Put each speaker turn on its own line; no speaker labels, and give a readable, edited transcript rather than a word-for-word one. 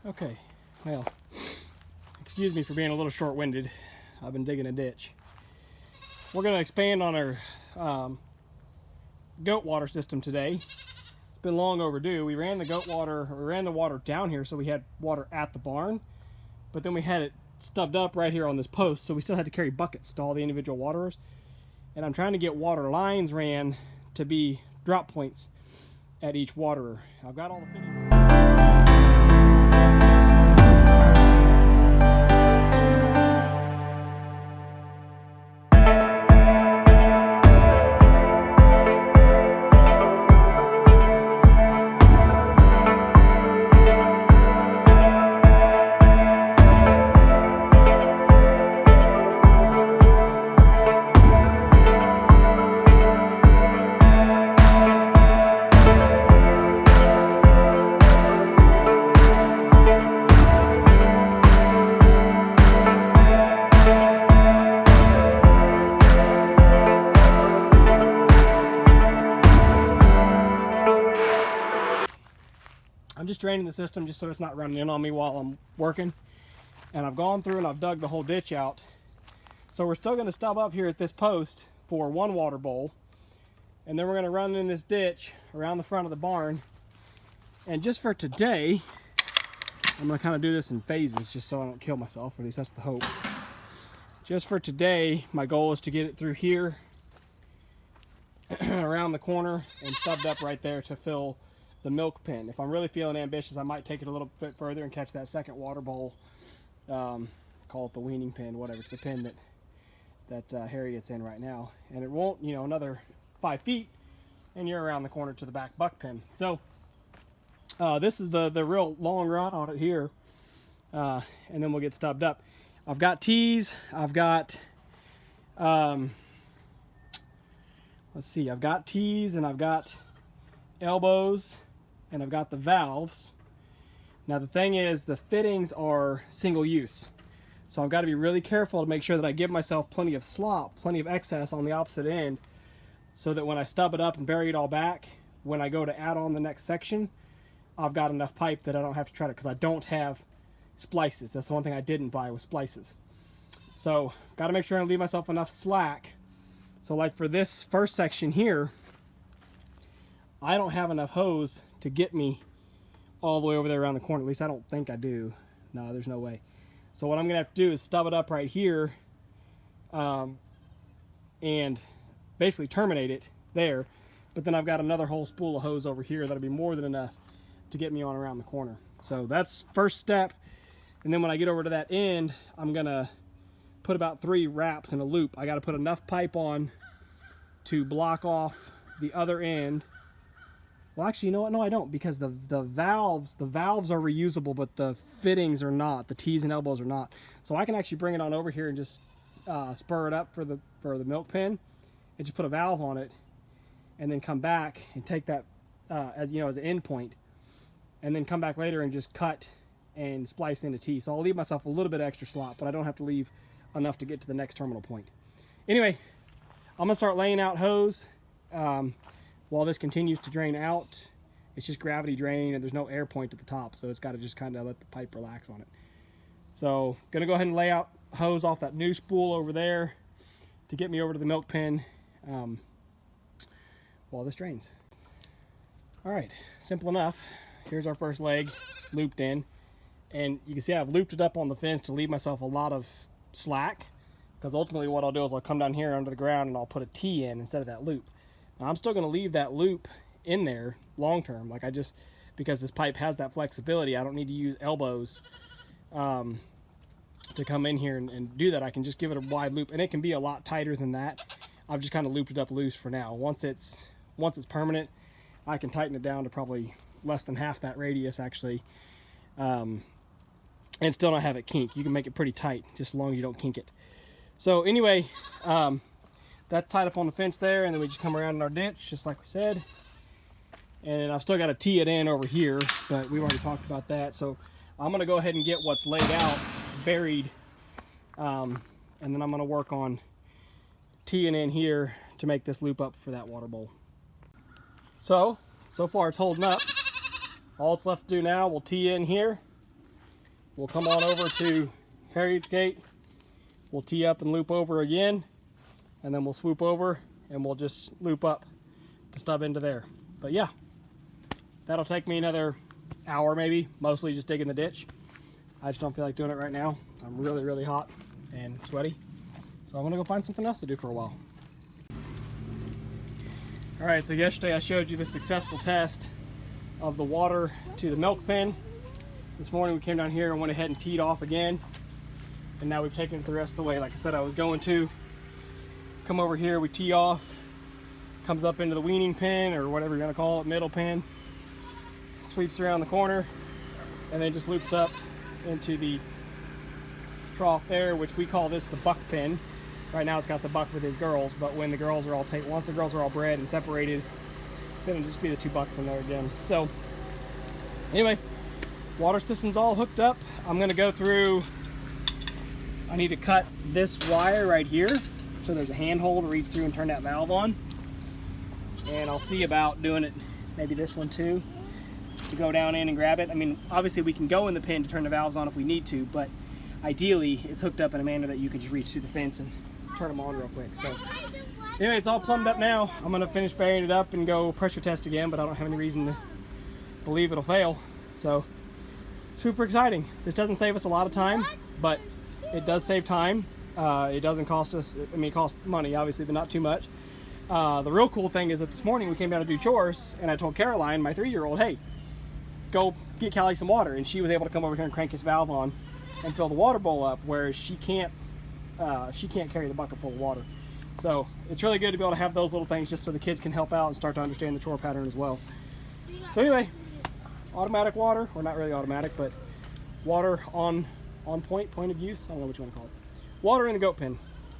Okay, well, excuse me for being a little short-winded. I've been digging a ditch. We're going to expand on our goat water system today. It's been long overdue. We ran the water down here so we had water at the barn, but then we had it stubbed up right here on this post, so we still had to carry buckets to all the individual waterers. And I'm trying to get water lines ran to be drop points at each waterer. I've got all the fittings. I'm just draining the system just so it's not running in on me while I'm working. And I've gone through and I've dug the whole ditch out. So we're still going to stub up here at this post for one water bowl. And then we're going to run in this ditch around the front of the barn. And just for today, I'm going to kind of do this in phases just so I don't kill myself. At least that's the hope. Just for today, my goal is to get it through here, around the corner, and stubbed up right there to fill the milk pen. If I'm really feeling ambitious, I might take it a little bit further and catch that second water bowl. Call it the weaning pen, whatever. It's the pen that Harriet's in right now. And it won't, another 5 feet, and you're around the corner to the back buck pen. So this is the real long run on it here, and then we'll get stubbed up. I've got tees. I've got let's see. I've got tees and I've got elbows. And I've got the valves. Now the thing is, the fittings are single use. So I've got to be really careful to make sure that I give myself plenty of slop, plenty of excess on the opposite end, so that when I stub it up and bury it all back, when I go to add on the next section, I've got enough pipe that I don't have to try to, because I don't have splices. That's the one thing I didn't buy, was splices. So got to make sure I leave myself enough slack. So like for this first section here, I don't have enough hose to get me all the way over there around the corner. At least I don't think I do. No, there's no way. So what I'm gonna have to do is stub it up right here, and basically terminate it there. But then I've got another whole spool of hose over here that'll be more than enough to get me on around the corner. So that's first step. And then when I get over to that end, I'm gonna put about 3 wraps in a loop. I gotta put enough pipe on to block off the other end. Well, actually, you know what? No, I don't, because the valves are reusable, but the fittings are not. The T's and elbows are not. So I can actually bring it on over here and just spur it up for the milk pen, and just put a valve on it, and then come back and take that as an end point, and then come back later and just cut and splice into T. So I'll leave myself a little bit of extra slop, but I don't have to leave enough to get to the next terminal point. Anyway, I'm gonna start laying out hose. While this continues to drain out, it's just gravity drain, and there's no air point at the top, so it's got to just kind of let the pipe relax on it. So gonna go ahead and lay out hose off that new spool over there to get me over to the milk pen while this drains. All right, simple enough. Here's our first leg looped in, and you can see I've looped it up on the fence to leave myself a lot of slack, because ultimately what I'll do is I'll come down here under the ground and I'll put a T in instead of that loop. Now, I'm still going to leave that loop in there long term, because this pipe has that flexibility. I don't need to use elbows to come in here and do that. I can just give it a wide loop, and it can be a lot tighter than that. I've just kind of looped it up loose for now. Once it's permanent, I can tighten it down to probably less than half that radius actually, and still not have it kink. You can make it pretty tight just as long as you don't kink it. So anyway, that's tied up on the fence there, and then we just come around in our ditch just like we said. And I've still got to tee it in over here, but we've already talked about that. So I'm going to go ahead and get what's laid out buried, and then I'm going to work on teeing in here to make this loop up for that water bowl. So far it's holding up. All it's left to do now, we'll tee in here, we'll come on over to Harriet's gate. We'll tee up and loop over again, and then we'll swoop over and we'll just loop up to stub into there. But yeah, that'll take me another hour maybe, mostly just digging the ditch. I just don't feel like doing it right now. I'm really, really hot and sweaty. So I'm gonna go find something else to do for a while. All right, so yesterday I showed you the successful test of the water to the milk pen. This morning we came down here and went ahead and teed off again. And now we've taken it the rest of the way. Like I said, I was going to come over here, we tee off, comes up into the weaning pen or whatever you're gonna call it, middle pen, sweeps around the corner, and then just loops up into the trough there, which we call this the buck pen. Right now it's got the buck with his girls, but when the girls are all once the girls are all bred and separated, then it'll just be the 2 bucks in there again. So anyway, water system's all hooked up. I'm gonna go through, I need to cut this wire right here, so there's a handhold to reach through and turn that valve on. And I'll see about doing it, maybe this one too, to go down in and grab it. I mean, obviously we can go in the pen to turn the valves on if we need to, but ideally it's hooked up in a manner that you can just reach through the fence and turn them on real quick. So anyway, it's all plumbed up now. I'm gonna finish burying it up and go pressure test again, but I don't have any reason to believe it'll fail. So super exciting. This doesn't save us a lot of time, but it does save time. It doesn't cost us, I mean, it costs money obviously, but not too much. The real cool thing is that this morning we came down to do chores and I told Caroline, my 3-year-old, hey, go get Callie some water, and she was able to come over here and crank his valve on and fill the water bowl up, whereas she can't carry the bucket full of water. So it's really good to be able to have those little things just so the kids can help out and start to understand the chore pattern as well. So anyway, automatic water, or not really automatic, but water on point of use, I don't know what you want to call it. Water in the goat pen.